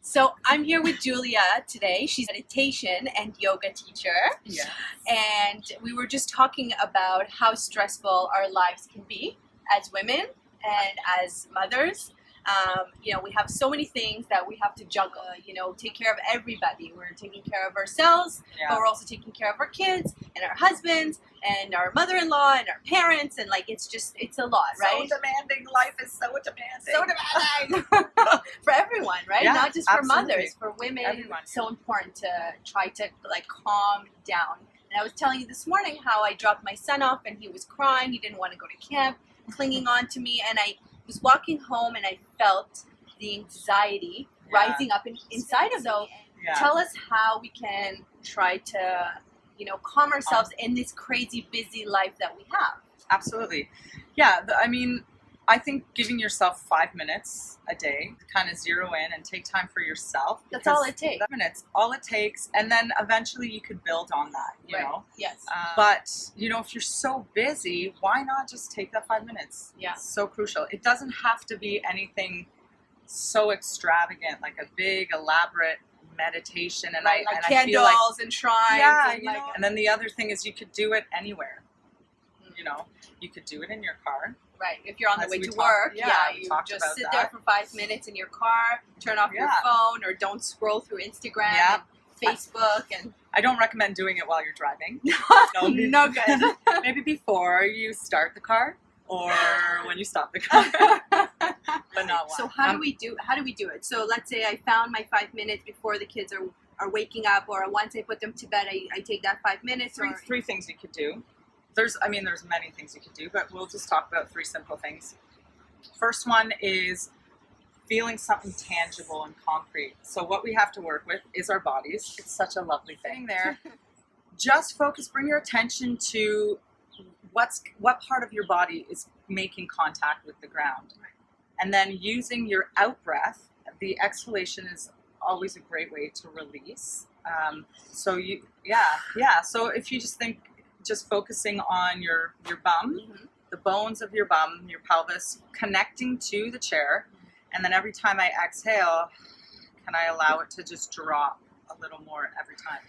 So I'm here with Julia today. She's a meditation and yoga teacher. Yes. And we were just talking about how stressful our lives can be as women and as mothers. We have so many things that we have to juggle, take care of everybody. We're taking care of ourselves, but we're also taking care of our kids and our husbands and our mother-in-law and our parents. And it's a lot, right? So demanding. Life is so demanding. So demanding for everyone, right? Yeah, Not just for absolutely. mothers, for women. Everyone. It's so important to try to calm down. And I was telling you this morning how I dropped my son off and he was crying. He didn't want to go to camp, clinging on to me, and I was walking home and I felt the anxiety rising up inside of me. Tell us how we can try to, calm ourselves in this crazy busy life that we have. Absolutely. Yeah, I think giving yourself 5 minutes a day to kind of zero in and take time for yourself. That's all it takes. 5 minutes, all it takes. And then eventually you could build on that, you know? Yes. But, if you're so busy, why not just take that 5 minutes? Yeah. It's so crucial. It doesn't have to be anything so extravagant, like a big, elaborate meditation. And like I candles feel like, and shrines. yeah, and and then the other thing is you could do it anywhere. You could do it in your car. Right. If you're on the As way we to talked- work, yeah, we you talked just about sit that. there for 5 minutes in your car, turn off your Yeah. phone, or don't scroll through Instagram Yeah. and Facebook. And I don't recommend doing it while you're driving. no good. Maybe before you start the car or when you stop the car. But not while. So how do we do it? So let's say I found my 5 minutes before the kids are waking up, or once I put them to bed, I take that 5 minutes. Three things you could do. There's many things you could do, but we'll just talk about 3 simple things. First one is feeling something tangible and concrete. So what we have to work with is our bodies. It's such a lovely thing there. Just bring your attention to what part of your body is making contact with the ground. And then using your out breath, the exhalation is always a great way to release. So if you just focusing on your bum, the bones of your bum, your pelvis, connecting to the chair, and then every time I exhale, can I allow it to just drop a little more every time?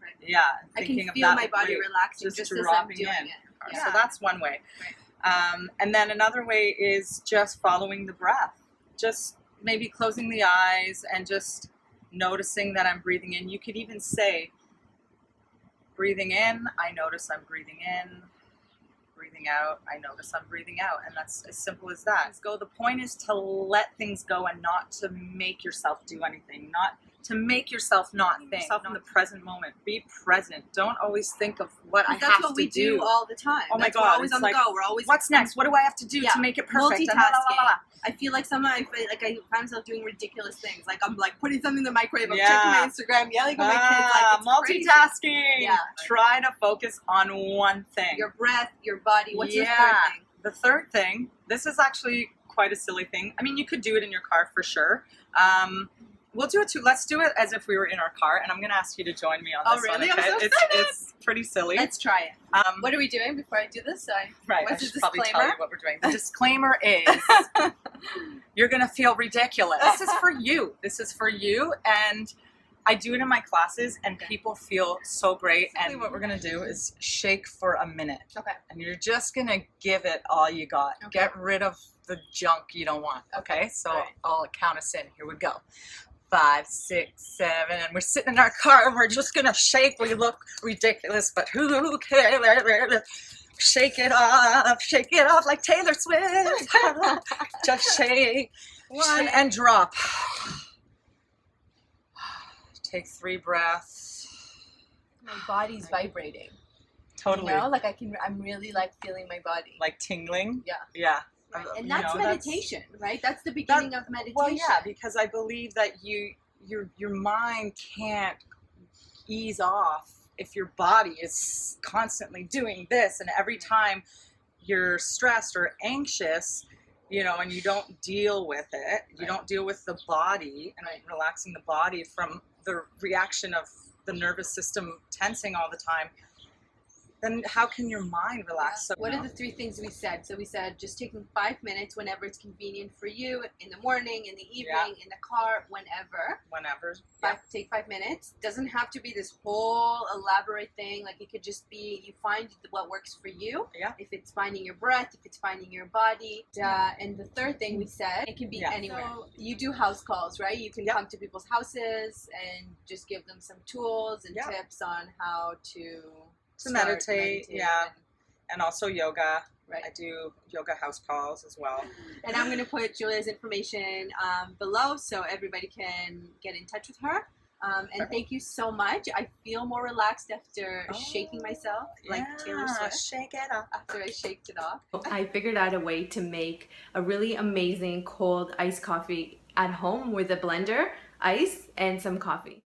Right. Yeah, I can feel my body relaxing just as I'm doing it. Yeah. So that's one way. Right. And then another way is just following the breath. Just maybe closing the eyes and just noticing that I'm breathing in. You could even say, breathing in, I notice I'm breathing in. Breathing out, I notice I'm breathing out. And that's as simple as that. The point is to let things go and not to make yourself do anything, not to make yourself not think. Yourself in the present moment. Be present. Don't always think of what I have to do. That's what we do all the time. Oh my God. We're always on the go. We're always. What's next? What do I have to do to make it perfect? Multitasking. I feel like sometimes I find myself doing ridiculous things. Like I'm putting something in the microwave, I'm checking my Instagram, yelling at my kids. It's multitasking. Crazy. Yeah. Try to focus on one thing. Your breath, your body. What's the third thing? The third thing, this is actually quite a silly thing. I mean, you could do it in your car for sure. We'll do it too. Let's do it as if we were in our car, and I'm going to ask you to join me on this one. Oh, really? Okay? I'm so excited. It's pretty silly. Let's try it. What are we doing before I do this? I should probably tell you what we're doing. The disclaimer is you're going to feel ridiculous. This is for you. This is for you, and I do it in my classes, and people feel so great. And what we're going to do is shake for a minute. Okay. And you're just going to give it all you got. Okay. Get rid of the junk you don't want. Okay? So I'll count us in. Here we go. 5, 6, 7, and we're sitting in our car and we're just gonna shake. We look ridiculous, but who cares? Shake it off like Taylor Swift. Just shake. One and drop. Take 3 breaths. My body's vibrating. Totally. I'm really feeling my body. Like tingling. Yeah. Yeah. Right. And that's meditation, right? That's the beginning of meditation. Well, yeah, because I believe that your mind can't ease off if your body is constantly doing this, and every time you're stressed or anxious, and you don't deal with it, you don't deal with the body and relaxing the body from the reaction of the nervous system tensing all the time, then how can your mind relax? Yeah. What are the 3 things we said? So we said just taking 5 minutes whenever it's convenient for you, in the morning, in the evening, in the car, whenever. whenever. Take 5 minutes. Doesn't have to be this whole elaborate thing. Like it could just be you find what works for you. Yeah. If it's finding your breath, if it's finding your body. And the third thing we said, it can be anywhere. So you do house calls, right? You can come to people's houses and just give them some tools and tips on how to meditate. And also yoga. Right. I do yoga house calls as well. And I'm going to put Julia's information below so everybody can get in touch with her. And thank you so much. I feel more relaxed after shaking myself like Taylor Swift. Shake it off. After I shaked it off. I figured out a way to make a really amazing cold iced coffee at home with a blender, ice, and some coffee.